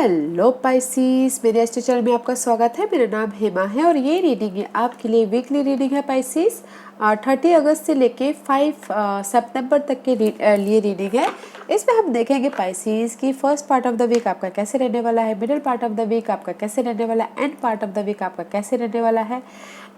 Hello Pisces, मेरे astro channel में आपका स्वागत है। मेरा नाम हेमा है और ये रीडिंग है आपके लिए वीकली रीडिंग है पाइसिस। 30 अगस्त से लेके 5 सितंबर तक के लिए रीडिंग है। इसमें हम देखेंगे पाइसिस की first part of the week आपका कैसे रहने वाला है, middle part of the week आपका कैसे रहने वाला है, end part of the week आपका कैसे रहने वाला है,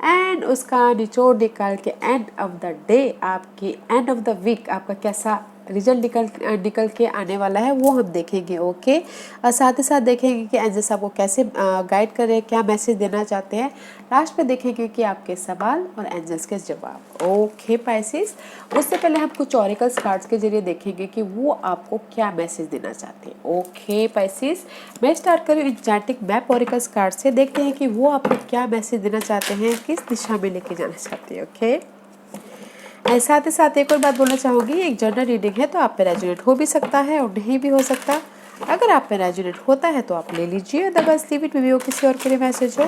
एंड उसका निचोड़ निकाल के एंड ऑफ द डे आपकी एंड ऑफ द वीक आपका कैसा रिजल्ट निकल के आने वाला है वो हम देखेंगे। ओके, और साथ ही साथ देखेंगे कि एंजल्स आपको कैसे गाइड कर रहे हैं, क्या मैसेज देना चाहते हैं। लास्ट में देखेंगे कि आपके सवाल और एंजल्स के जवाब। ओके पाइसिस, उससे पहले हम कुछ ऑरिकल्स कार्ड्स के जरिए देखेंगे कि वो आपको क्या मैसेज देना चाहते हैं। ओके पाइसिस, मैं स्टार्ट करूँ इंचैंटिंग मैप ऑरिकल्स कार्ड से। देखते हैं कि वो आपको क्या मैसेज देना चाहते हैं, किस दिशा में लेके जाना चाहते हैं। ओके, साथ ही साथ एक और बात बोलना चाहूँगी, एक जनरल रीडिंग है तो आप पे रेजोनेट हो भी सकता है और नहीं भी हो सकता। अगर आप पे रेजोनेट होता है तो आप ले लीजिए, अदरवाइज लीव इट, भी वो किसी और के लिए मैसेज हो।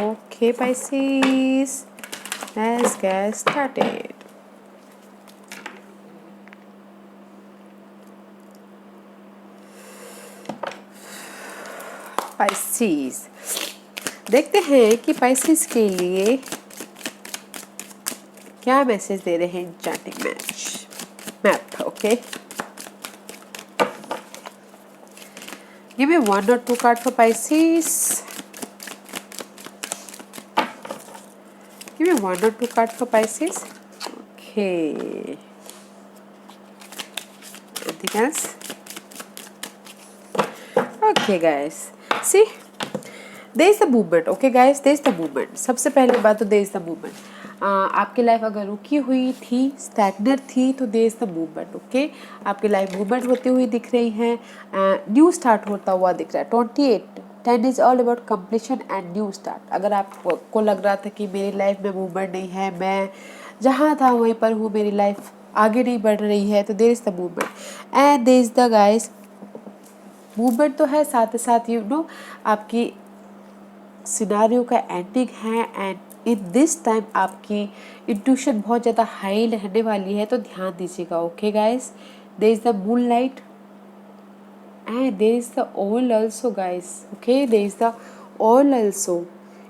Okay Pisces, let's get started. Pisces, देखते हैं कि पाइसिस के लिए क्या मैसेज दे रहे हैं enchanting map. Okay, give me 1 or 2 card for Pisces. Give me 1 or 2 card for Pisces. Okay. Anything else? Okay guys, see, there is the movement. Okay guys, there is the movement. सबसे पहले बात तो there is the movement. आपकी life अगर रुकी हुई थी, stagnant थी, तो there is the movement. Okay, आपकी लाइफ मूवमेंट होती हुई दिख रही है, न्यू स्टार्ट होता हुआ दिख रहा है। 28 10 is all about completion and new start. अगर आपको लग रहा था कि मेरी लाइफ में मूवमेंट नहीं है, मैं जहाँ था वहीं पर हूँ, मेरी लाइफ आगे नहीं बढ़ रही है, तो there is the movement and there is the guys movement तो है, साथ ही साथ आपकी सिनारियो का एंडिंग है। एंड इन दिस टाइम आपकी इंट्यूशन बहुत ज़्यादा हाई रहने वाली है, तो ध्यान दीजिएगा। Okay guys, there is the moon light and there is the all also guys. Okay, there is the all also.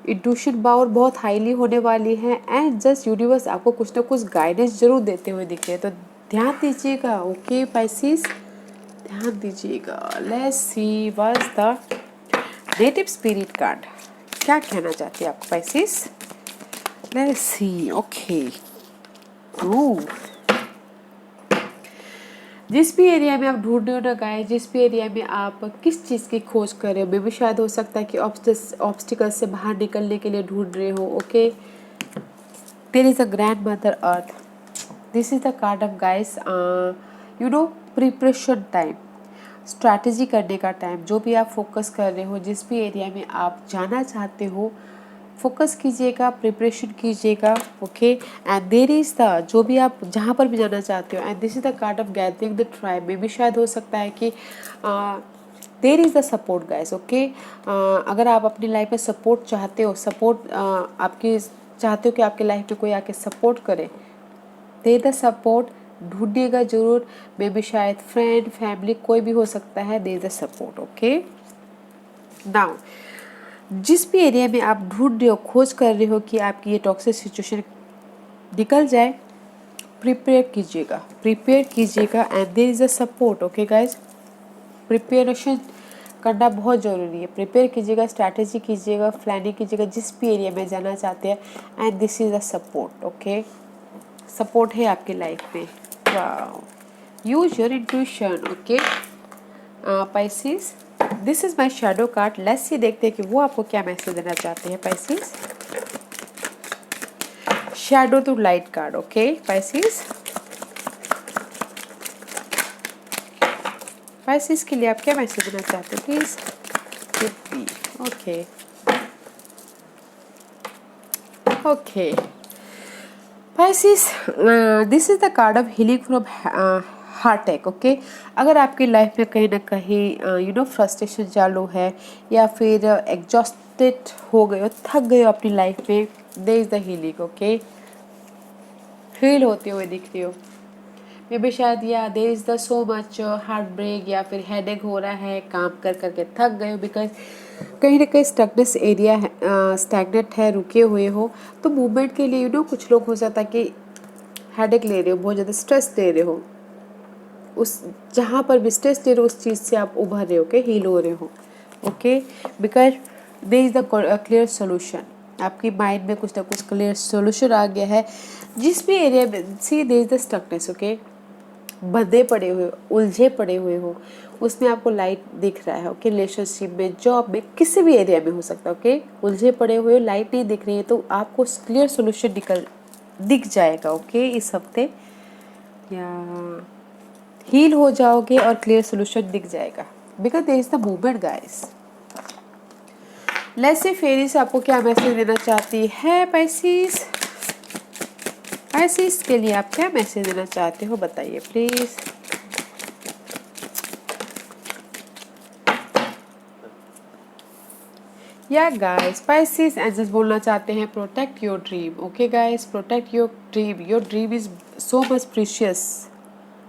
Intuition power बहुत हाईली होने वाली है एंड जस्ट यूनिवर्स आपको कुछ ना कुछ गाइडेंस जरूर देते हुए दिख रहे हैं, तो ध्यान दीजिएगा। ओके पाइसिस, ध्यान दीजिएगा। Let's see what's the native spirit card, क्या कहना चाहती है आपको पाइसिस। Let's see. ओके, जिस भी एरिया में आप ढूंढ रहे हो ना गाइस, जिस भी एरिया में आप किस चीज़ की खोज कर रहे हो, मे भी शायद हो सकता है कि ऑब्स्टिकल से बाहर निकलने के लिए ढूंढ रहे हो। Okay, there is a grandmother earth, this is the card of guys, preparation time, strategy करने का टाइम। जो भी आप फोकस कर रहे हो, जिस भी एरिया में आप जाना चाहते हो, फोकस कीजिएगा, प्रिपरेशन कीजिएगा। Okay, and there is the, जो भी आप जहाँ पर भी जाना चाहते हो, and this is the card of gathering the tribe. में भी शायद हो सकता है कि there is the support guys. Okay, अगर आप अपनी लाइफ में सपोर्ट चाहते हो, सपोर्ट आपकी चाहते हो कि आपकी लाइफ में कोई आके सपोर्ट करे, देयर द सपोर्ट, ढूंढिएगा जरूर। मे भी शायद फ्रेंड, फैमिली, कोई भी हो सकता है। There the support. Okay, now जिस भी एरिया में आप ढूंढ रहे हो, खोज कर रहे हो कि आपकी ये टॉक्सिक सिचुएशन निकल जाए, प्रिपेयर कीजिएगा and there is a support. Okay guys, preparation करना बहुत ज़रूरी है। प्रिपेयर कीजिएगा, स्ट्रैटेजी कीजिएगा, प्लानिंग कीजिएगा जिस भी एरिया में जाना चाहते हैं, and this is a support. Okay, support है आपकी लाइफ में। Wow, use your intuition. Okay Pisces, this is my shadow card. Let's see, देखते हैं कि वो आपको क्या मैसेज देना चाहते हैं Pisces. Shadow to light card. Okay Pisces, Pisces के लिए आप क्या मैसेज देना चाहते हैं please. Okay okay Pisces, this is the card of healing from heart attack. Okay, अगर आपकी लाइफ में कहीं ना कहीं फ्रस्ट्रेशन चालू है, या फिर एग्जॉस्टेड हो गए हो, थक गए हो अपनी लाइफ में, there is the healing. Okay, heal होते हुए दिख रही हो। मे बी शायद या there is the so much heartbreak या फिर हेडेक हो रहा है, काम कर करके थक गए हो, बिकॉज कहीं ना कहीं स्टकनेस एरिया है, स्टैग्नेंट है, रुके हुए हो। तो मूवमेंट के लिए कुछ लोग हो जाता है कि हेडेक ले रहे हो, बहुत ज़्यादा स्ट्रेस ले रहे हो, उस जहाँ पर भी स्ट्रेस ले रहे हो उस चीज़ से आप उभर रहे हो, ओके, हील हो रहे हो, okay, because there is the clear solution. आपकी माइंड में कुछ ना कुछ क्लियर सोल्यूशन आ गया है। जिस भी एरिया में see there is the stuckness, okay, बंधे पड़े हुए, उलझे पड़े हुए हो, उसमें आपको लाइट दिख रहा है, ओके, रिलेशनशिप में, जॉब में, किसी भी एरिया में हो सकता है, ओके, उलझे पड़े हुए हो, लाइट नहीं दिख रही है, तो आपको क्लियर सोल्यूशन दिख जाएगा, ओके, इस हफ्ते या हील हो जाओगे और क्लियर सोल्यूशन दिख जाएगा, because there is the movement guys. Let's see fairies आपको क्या मैसेज देना चाहती है पाइसिस। पाइसिस के लिए आप क्या मैसेज देना चाहते हो बताइए प्लीज। या गाइस पाइसिस एंजल्स बोलना चाहते हैं protect your dream, okay guys, protect your dream is so much precious,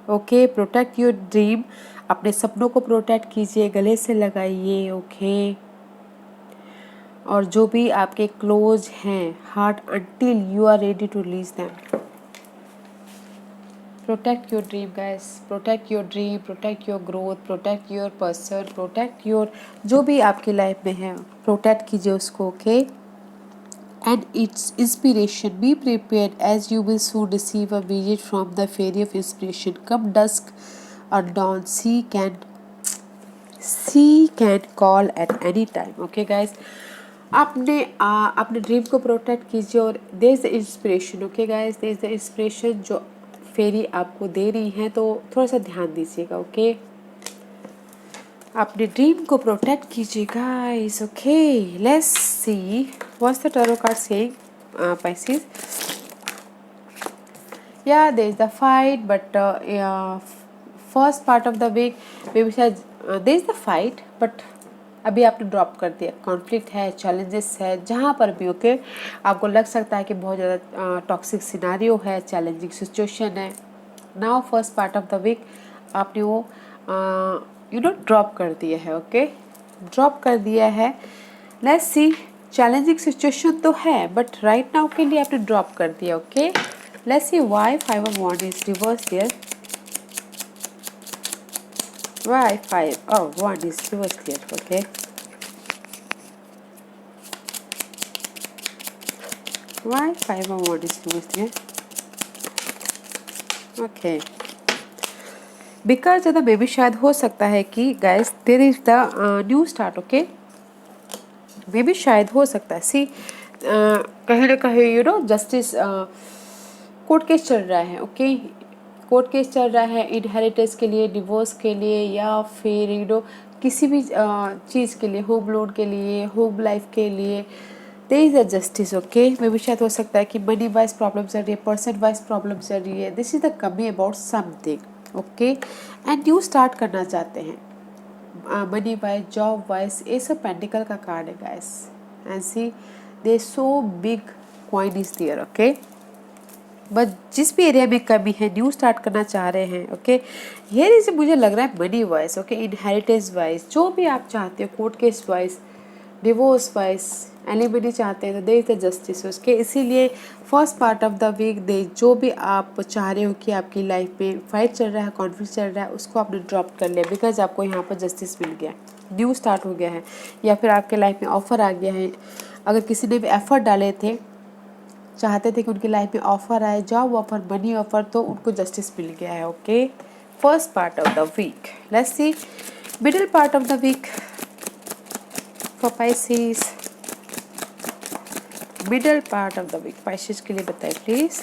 okay, protect your dream, अपने सपनों को प्रोटेक्ट कीजिए, गले से लगाइए, ओके, और जो भी आपके क्लोज हैं heart until you are ready to release them. Protect your dream guys, protect your dream, protect your growth, protect your person, protect your जो भी आपकी लाइफ में है, प्रोटेक्ट कीजिए उसको, okay. And its inspiration, be prepared as you will soon receive a visit from the fairy of inspiration. Come dusk or dawn, she can call at any time. Okay guys, अपने dream को protect कीजिए और there is the inspiration, okay guys, there is the inspiration जो fairy आपको दे रही है, तो थोड़ा सा ध्यान दीजिएगा, ओके, अपने ड्रीम को प्रोटेक्ट कीजिए guys, okay. Let's see what's the tarot card saying Pisces. Yeah, there is the fight, but first part of the week maybe शायद there is the fight, but अभी आपने ड्रॉप कर दिया, conflict है, challenges है, जहाँ पर भी, ओके, आपको लग सकता है कि बहुत ज़्यादा टॉक्सिक सिनारियो है, चैलेंजिंग सिचुएशन है। Now first part of the week आपने वो ड्रॉप कर दिया है, ओके, ड्रॉप कर दिया है। लेट्स सी, चैलेंजिंग सिचुएशन तो है बट राइट नाउ के लिए आपने ड्रॉप कर दिया, okay. Let's see why 5 of wands is reversed here. Why 5 of wands is reversed here, okay. Why 5 of wands is reversed here, okay. Because ज़्यादा maybe शायद हो सकता है कि guys there is the new start, okay, maybe शायद हो सकता है। सी कहीं ना कहीं जस्टिस कोर्ट केस चल रहा है, ओके, कोर्ट केस चल रहा है इनहेरिटेंस के लिए, डिवोर्स के लिए, या फिर किसी भी चीज़ के लिए, होम लोन के लिए, होम लाइफ के लिए, there is a justice, okay. मे भी शायद हो सकता है कि मनी वाइज प्रॉब्लम चल रही है, पर्सन वाइज प्रॉब्लम चल रही है, दिस इज द कमी about something, okay, and new start करना चाहते हैं, मनी वाइज, जॉब वाइज, ये सब पेंटिकल का कार्ड है guys, and see they so big coin is there, okay, but जिस भी एरिया में कमी है, न्यू स्टार्ट करना चाह रहे हैं, ओके, ये रीजन मुझे लग रहा है money wise, okay, inheritance wise, जो भी आप चाहते हो, court case wise, divorce wise, alimony चाहते हैं, तो दे इज द जस्टिस, उसके इसीलिए first part of the week they जो भी आप चाह रहे हो कि आपकी लाइफ में फाइट चल रहा है, कॉन्फ्लिक्ट चल रहा है, उसको आपने ड्रॉप कर लिया, बिकॉज आपको यहाँ पर जस्टिस मिल गया, न्यू स्टार्ट हो गया है, या फिर आपके लाइफ में ऑफर आ गया है। अगर किसी ने भी एफर्ट डाले थे, चाहते थे कि उनकी लाइफ में ऑफर आए, जॉब ऑफर, मनी ऑफर, तो उनको जस्टिस मिल गया है, okay. First part of the week, let's see middle part of the week for Pisces, middle part of the week Pisces के लिए बताइए please.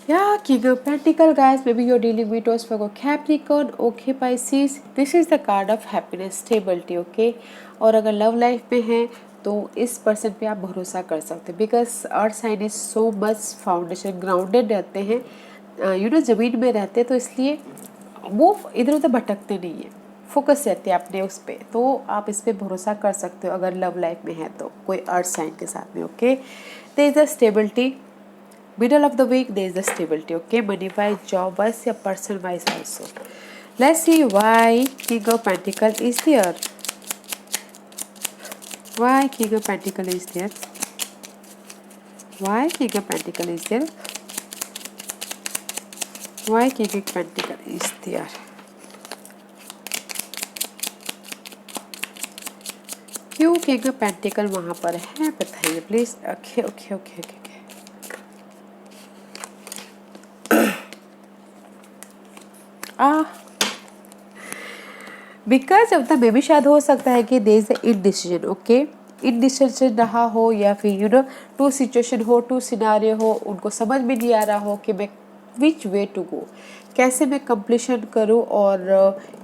Yeah, King of Pentacle, guys. Maybe you're dealing with Virgo, Capricorn. Okay, Pisces. This is the card of happiness, stability. Okay. और अगर love life में है तो इस person पे आप भरोसा कर सकते हैं, because earth sign is so much foundation, grounded रहते हैं, ज़मीन में रहते हैं, तो इसलिए वो इधर उधर भटकते नहीं है, फोकस रहते हैं अपने उस पर, तो आप इस पर भरोसा कर सकते हो अगर लव लाइफ में है तो कोई अर्थ साइन के साथ में, okay. There is a stability, Middle of the week, there is the stability. Okay, money wise, job wise, या person wise also. Let's see why King of Pentacle is there. Why King of Pentacle is there? Why King of Pentacle is there? Why King of Pentacle is there? क्यों King of Pentacle वहाँ पर है, बताइए please. Okay okay okay okay. Because of the maybe शायद हो सकता है कि there is the indecision. Okay, indecision रहा हो या फिर यू नो टू सिचुएशन हो, टू सिनारियो हो, उनको समझ में नहीं आ रहा हो कि मैं विच वे टू गो, कैसे मैं कंप्लीशन करूं और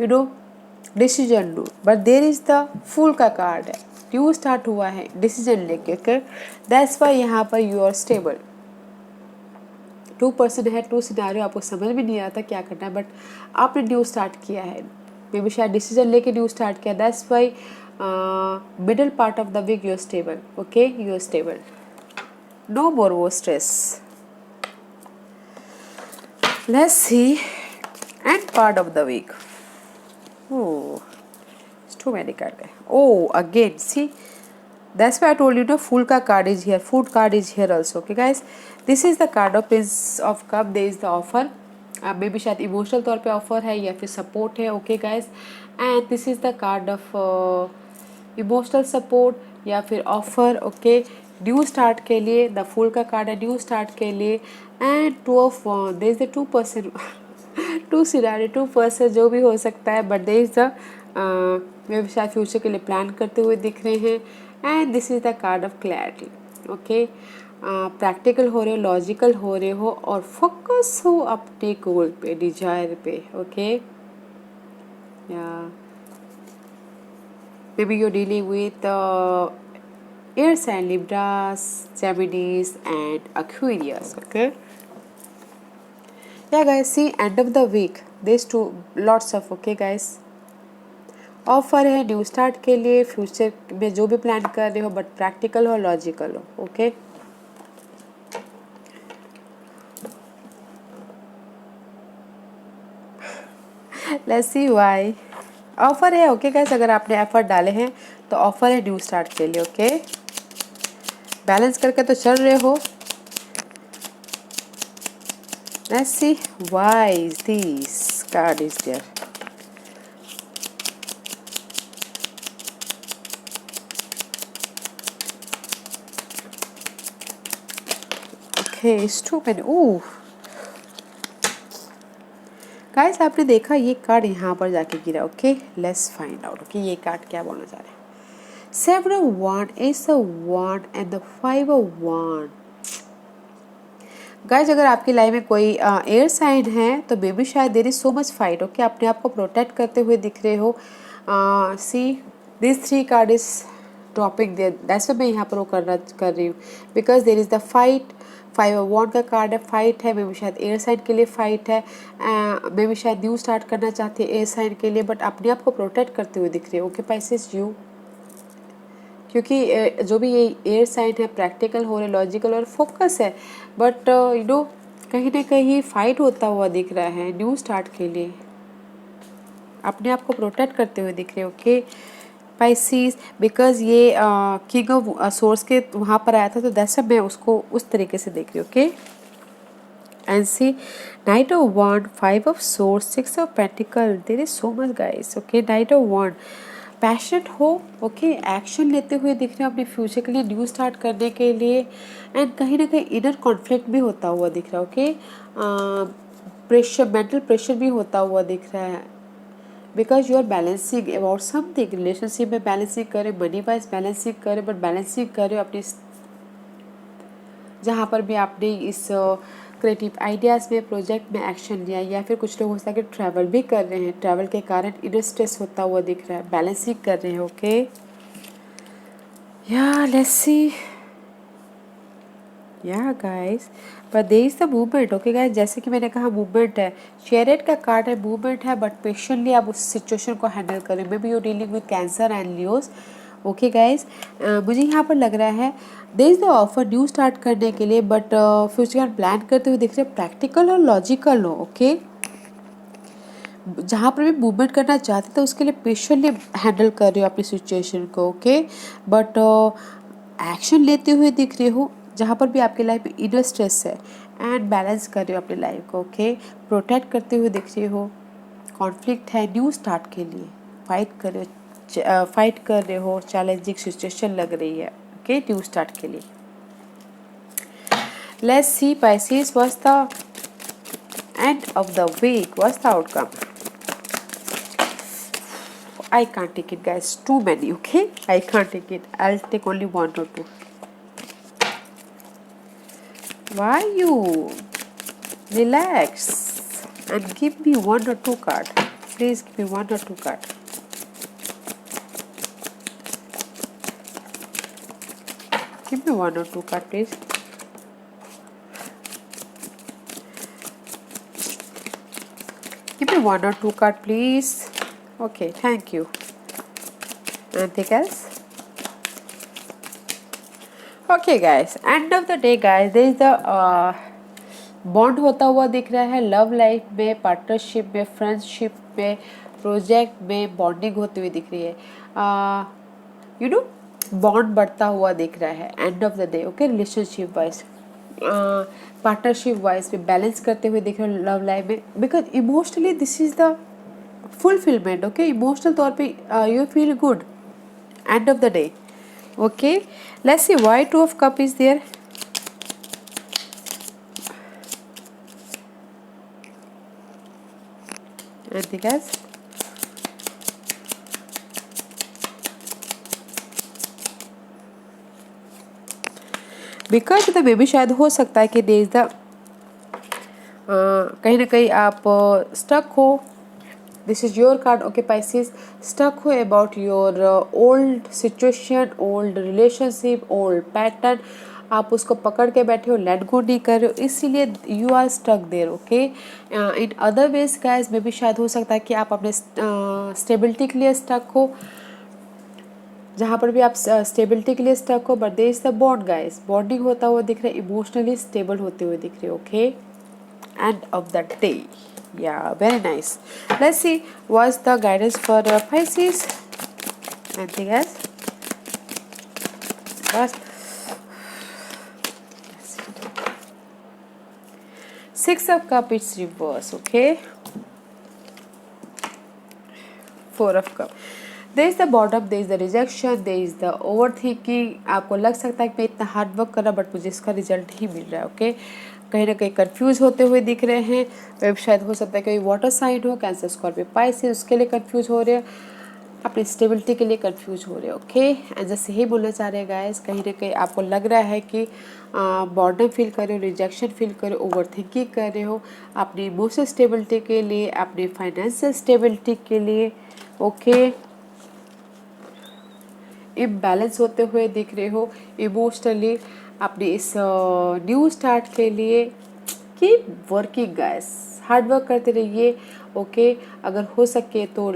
यू नो डिसीजन लूँ. But there is the fool का कार्ड है, न्यू स्टार्ट हुआ है डिसीजन लेके. दैट्स वाई यहाँ पर यू आर स्टेबल. 2% है, 2 सिनारियो, आपको समझ में नहीं आता क्या करना है, बट आपने न्यू स्टार्ट किया है. मे बी शायद डिसीजन लेके न्यू स्टार्ट किया. That's why middle part of the week you are stable. Okay, you are stable. No more वो stress. Let's see end part of the week. Too many cards. Oh, again, see, that's why I told you the Fool ka card is here, Food card is here also. Okay guys, this is the card of Prince of Cup. There is the offer. May be शायद emotional तौर पे offer है या फिर support है. Okay guys, and this is the card of emotional support या फिर offer. Okay, new start के लिए द फूल का कार्ड है, न्यू स्टार्ट के लिए. And 2 of there is the 2%. 2 scenario, 2% जो भी हो सकता है, but there is the maybe शायद फ्यूचर के लिए प्लान करते हुए दिख रहे हैं. And this is the card of clarity. Okay, practical हो रहे हो, लॉजिकल हो रहे हो और फोकस हो अपने गोल पे, डिजायर पे. Okay, maybe you are dealing with air sign, Libras, Geminis and Aquarius. Okay, yeah guys, see, end of the week there's two lots of. okay guys, offer है new start के लिए, future में जो भी plan कर रहे हो, but practical हो, लॉजिकल हो. Okay, let's see why. Offer है. ओके गाइस, अगर आपने एफर्ट डाले हैं तो ऑफर है न्यू स्टार्ट के लिए. ओके, बैलेंस करके तो चल रहे हो. Let's see why is this card is there. Okay, it's too many. Oh guys, आपने देखा ये कार्ड यहाँ पर जाके गिरा. Okay, let's find out. Okay, ये कार्ड क्या बोलना चाह रहे हैं. 7 of Wands, Ace of Wands and the 5 of Wands. Guys, अगर आपकी लाइफ में कोई एयर साइन है तो बेबी शायद there is so much fight. Okay, अपने आप को प्रोटेक्ट करते हुए दिख रहे हो. See, this 3 card is topic there. That's why मैं यहाँ पर वो कर रही हूँ, because there is the fight. 5 of wand का कार्ड है, फाइट है. मे बी शायद एयर साइन के लिए फाइट है. मे बी शायद न्यू स्टार्ट करना चाहते हैं एयर साइन के लिए, बट अपने आप को प्रोटेक्ट करते हुए दिख रहे हो. ओके पाइसेस, यू, क्योंकि जो भी ये एयर साइन है, प्रैक्टिकल हो रहे, लॉजिकल और फोकस है, बट यू नो कहीं ना कहीं फाइट होता हुआ दिख रहा है न्यू स्टार्ट के लिए. अपने आप को प्रोटेक्ट करते हुए दिख रहे. ओके पाइसिस, बिकॉज ये किंग ऑफ सोर्स के वहाँ पर आया था, तो दैट्स मैं उसको उस तरीके से देख रही हूँ. Okay, and see, knight of wand, 5 of swords, 6 of pentacle. There is so much guys. Okay, knight of wand, passionate हो. ओके, एक्शन लेते हुए दिख रहे हो अपने फ्यूचर के लिए, न्यू स्टार्ट करने के लिए. एंड कहीं ना कहीं इनर कॉन्फ्लिक्ट भी होता हुआ दिख रहा है. ओके, प्रेशर, मेंटल प्रेशर भी होता हुआ दिख रहा है, because you are balancing about something. Relationship में बैलेंसिंग करें, मनी वाइज बैलेंसिंग करें, बट बैलेंसिंग करें अपनी जहाँ पर भी आपने इस क्रिएटिव आइडियाज़ में, प्रोजेक्ट में एक्शन लिया, या फिर कुछ लोग हो सकता है कि ट्रैवल भी कर रहे हैं, ट्रैवल के कारण इनर स्ट्रेस होता हुआ दिख रहा है, बैलेंसिंग कर रहे हैं. ओके, या लेट्स सी, या गाइस, पर there is the movement. Okay guys, जैसे कि मैंने कहा मूवमेंट है. चैरियट का कार्ड है, मूवमेंट है, बट पेशेंटली आप उस सिचुएशन को हैंडल करें. Maybe you dealing with cancer and Leos. Okay guys, मुझे यहाँ पर लग रहा है there is the offer new start करने के लिए, बट फ्यूचर का प्लान करते हुए दिख रहे हैं, प्रैक्टिकल और लॉजिकल हो। ओके, जहाँ पर भी मूवमेंट करना चाहते थे उसके लिए पेशेंटली हैंडल कर रहे हो अपनी सिचुएशन को। ओके, बट एक्शन लेते हुए दिख रहे हो, जहाँ पर भी आपकी लाइफ में इनर स्ट्रेस है, एंड बैलेंस कर रहे हो अपनी लाइफ को। ओके, प्रोटेक्ट करते हुए दिख रहे हो, कॉन्फ्लिक्ट है न्यू स्टार्ट के लिए, फाइट कर रहे हो, चैलेंजिंग सिचुएशन लग रही है। ओके, न्यू स्टार्ट के लिए। Let's see Pisces, what's the end of the week, what's the outcome? I can't take it guys, too many. Okay, I can't take it, I'll take only one or two. Why you relax and give me one or two card, please give me one or two card. Give me one or two card please. Give me one or two card please. Okay, thank you. Anything else? Okay guys, end of the day guys, there is the bond होता हुआ दिख रहा है love life में, partnership में, friendship में, project में bonding होती हुई दिख रही है। यू नो, बॉन्ड बढ़ता हुआ दिख रहा है end of the day. Okay, relationship wise, partnership wise में बैलेंस करते हुए दिख रहे हो लव लाइफ में, because emotionally this is the fulfilment. Okay, emotional तौर पे you feel good end of the day. Okay, let's see why two of cup is there. Anything else? Because the maybe शायद हो सकता है कि देश the कहीं ना कहीं आप स्टक हो। This is your card. Okay Pisces, stuck हो about your old situation, old relationship, old pattern, आप उसको पकड़ के बैठे हो, लेट गो नहीं कर रहे हो, इसीलिए you are stuck there. Okay, in other ways guys में भी शायद हो सकता है कि आप अपने स्टेबिलिटी के लिए स्टक हो, जहाँ पर भी आप स्टेबिलिटी के लिए स्टक हो, but there is the bond guys, bonding होता हुआ दिख रहा है, इमोशनली स्टेबल होते हुए दिख रहे हो। Okay, and of the day, yeah, very nice. Let's see what's the guidance for Pisces. Anything else? Bas. 6 of cup, it's reverse. Okay, 4 of cup, there is the bottom, there is the rejection, there is the overthinking. आपको लग सकता है कि मैं इतना hard work कर रहा but मुझे इसका रिजल्ट ही मिल रहा है। ओके, कहीं ना कहीं कंफ्यूज होते हुए दिख रहे हैं, वह शायद हो सकता है कोई वाटर साइन हो, कैंसर, स्कॉर्पियो, Pisces, उसके लिए कंफ्यूज हो रहे हैं, अपनी स्टेबिलिटी के लिए कंफ्यूज हो रहे हैं। ओके, एंड जैसे ही बोलना चाह रहे हैं गाइस, कहीं ना कहीं आपको लग रहा है कि बॉर्डर फील कर रहे हो, रिजेक्शन फील कर रहे हो, ओवर थिंकिंग कर रहे हो अपनी इमोशनल स्टेबिलिटी के लिए, अपनी फाइनेंशियल स्टेबिलिटी के लिए। ओके, इम्बैलेंस होते हुए दिख रहे हो इमोशनली अपने इस न्यू स्टार्ट के लिए। Keep working guys, hard work करते रहिए। ओके, अगर हो सके तो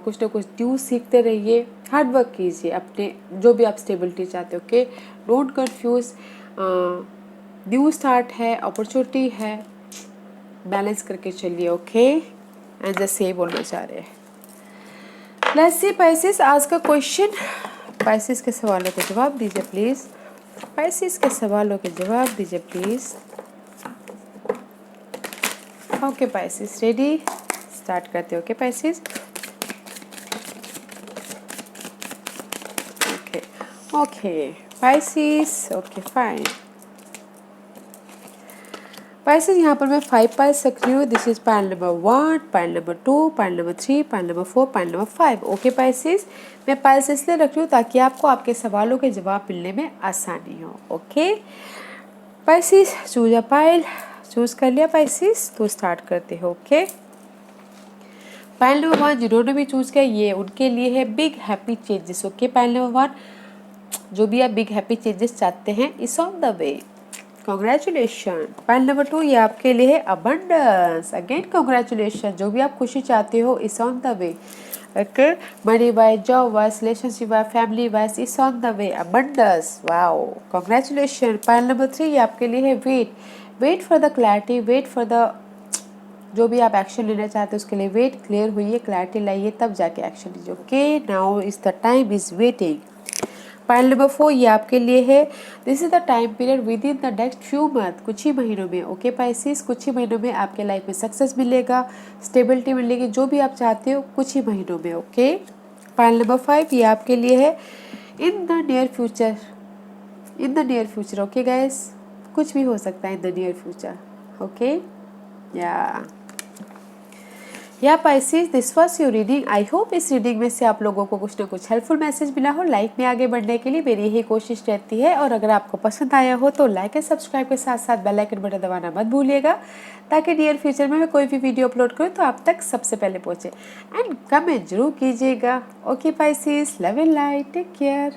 कुछ ना कुछ न्यू सीखते रहिए, हार्ड वर्क कीजिए अपने जो भी आप स्टेबिलिटी चाहते हो। Okay, don't confuse, new start है, अपॉर्चुनिटी है, बैलेंस करके चलिए। ओके, एंड जैसे ही बोलना चाह रहे हैं। लेट्स सी Pisces, आज का क्वेश्चन, Pisces के सवालों के जवाब दीजिए प्लीज। Pisces के सवालों के जवाब दीजिए please. Okay Pisces, ready, start करते हो। Okay Pisces, okay okay Pisces, okay fine. Pisces, यहाँ पर मैं 5 पाइल्स रख रही हूँ। This is pile number 1, pile number 2, pile number 3, pile number 4, pile number 5। Okay Pisces, मैं पाइल्स इसलिए रख रही हूँ ताकि आपको आपके सवालों के जवाब मिलने में आसानी हो। Okay Pisces, choose a pile, choose कर लिया Pisces, तो स्टार्ट करते हो। ओके, पाइल नंबर 1 जिन्होंने भी चूज किया ये उनके लिए है big happy changes. Okay, pile number 1, जो भी आप बिग हैप्पी चेंजेस चाहते हैं, is on the way, congratulation. Pile number 2 ये आपके लिए है अबंडेंस, अगेन कॉन्ग्रेचुलेशन, जो भी आप खुशी चाहते हो is on the way. Okay, money wise, job wise, relationship wise, family wise is on the way, abundance, wow, congratulation. Pile number 3 ये आपके लिए है wait, wait for the clarity, wait for the जो भी आप एक्शन लेना चाहते हैं उसके लिए वेट, क्लियर हुई, क्लैरिटी लाइए तब जाके एक्शन लीजिए। Okay, now is the time is waiting. Pile number 4 ये आपके लिए है, this is the time period with in the next few month, कुछ ही महीनों में। ओके पाइसिस, कुछ ही महीनों में आपके लाइफ में सक्सेस मिलेगा, स्टेबिलिटी मिलेगी, जो भी आप चाहते हो कुछ ही महीनों में। ओके, पाइल नंबर 5 ये आपके लिए है, in the near future, in the near future. Okay guys, कुछ भी हो सकता है in the near future. Okay, या Pisces, this was your reading. I hope इस रीडिंग में से आप लोगों को कुछ ना कुछ हेल्पफुल मैसेज मिला हो। लाइफ में आगे बढ़ने के लिए मेरी यही कोशिश रहती है, और अगर आपको पसंद आया हो तो लाइक एंड सब्सक्राइब के साथ साथ बेल आइकन बटन दबाना मत भूलिएगा, ताकि नियर फ्यूचर में मैं कोई भी वीडियो अपलोड करूँ तो आप तक सबसे पहले पहुँचे। एंड कमेंट जरूर कीजिएगा। Okay Pisces, love and light, take care.